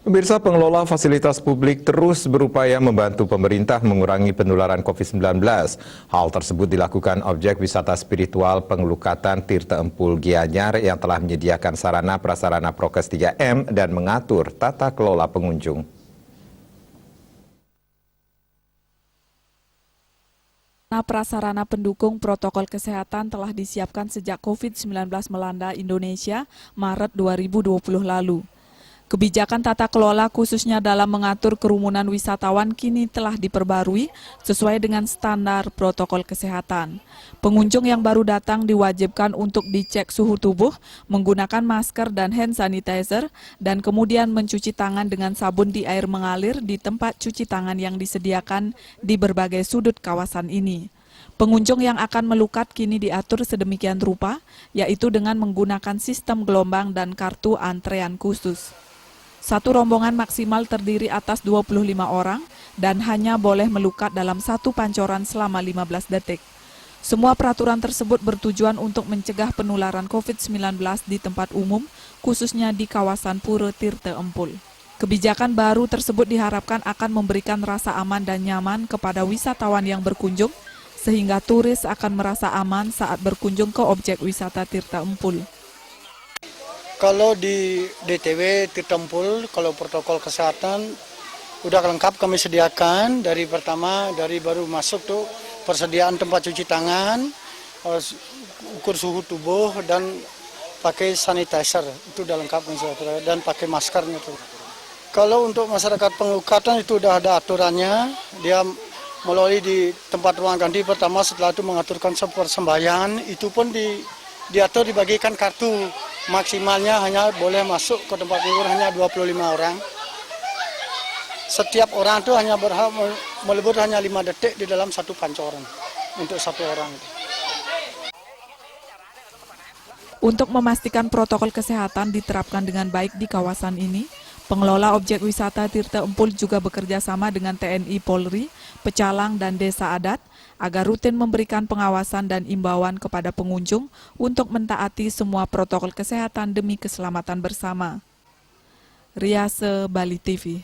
Pemirsa, pengelola fasilitas publik terus berupaya membantu pemerintah mengurangi penularan COVID-19. Hal tersebut dilakukan objek wisata spiritual Pengelukatan Tirta Empul Gianyar yang telah menyediakan sarana prasarana prokes 3M dan mengatur tata kelola pengunjung. Prasarana pendukung protokol kesehatan telah disiapkan sejak COVID-19 melanda Indonesia Maret 2020 lalu. Kebijakan tata kelola khususnya dalam mengatur kerumunan wisatawan kini telah diperbarui sesuai dengan standar protokol kesehatan. Pengunjung yang baru datang diwajibkan untuk dicek suhu tubuh, menggunakan masker dan hand sanitizer, dan kemudian mencuci tangan dengan sabun di air mengalir di tempat cuci tangan yang disediakan di berbagai sudut kawasan ini. Pengunjung yang akan melukat kini diatur sedemikian rupa, yaitu dengan menggunakan sistem gelombang dan kartu antrean khusus. Satu rombongan maksimal terdiri atas 25 orang dan hanya boleh melukat dalam satu pancoran selama 15 detik. Semua peraturan tersebut bertujuan untuk mencegah penularan COVID-19 di tempat umum, khususnya di kawasan Pura Tirta Empul. Kebijakan baru tersebut diharapkan akan memberikan rasa aman dan nyaman kepada wisatawan yang berkunjung, sehingga turis akan merasa aman saat berkunjung ke objek wisata Tirta Empul. Kalau di DTW Tirta Empul, kalau protokol kesehatan udah lengkap kami sediakan dari pertama, dari baru masuk tuh persediaan tempat cuci tangan, ukur suhu tubuh dan pakai sanitizer itu udah lengkap dan pakai maskernya tuh. Kalau untuk masyarakat Pengelukatan itu udah ada aturannya, dia melalui di tempat ruang ganti pertama setelah itu mengaturkan persembahyaan itu pun diatur dibagikan kartu. Maksimalnya hanya boleh masuk ke tempat tidur hanya 25 orang. Setiap orang itu hanya berhak melebur hanya 5 detik di dalam satu pancoran untuk satu orang. Untuk memastikan protokol kesehatan diterapkan dengan baik di kawasan ini, pengelola objek wisata Tirta Empul juga bekerja sama dengan TNI Polri, Pecalang, dan Desa Adat agar rutin memberikan pengawasan dan imbauan kepada pengunjung untuk mentaati semua protokol kesehatan demi keselamatan bersama. Riase, Bali TV.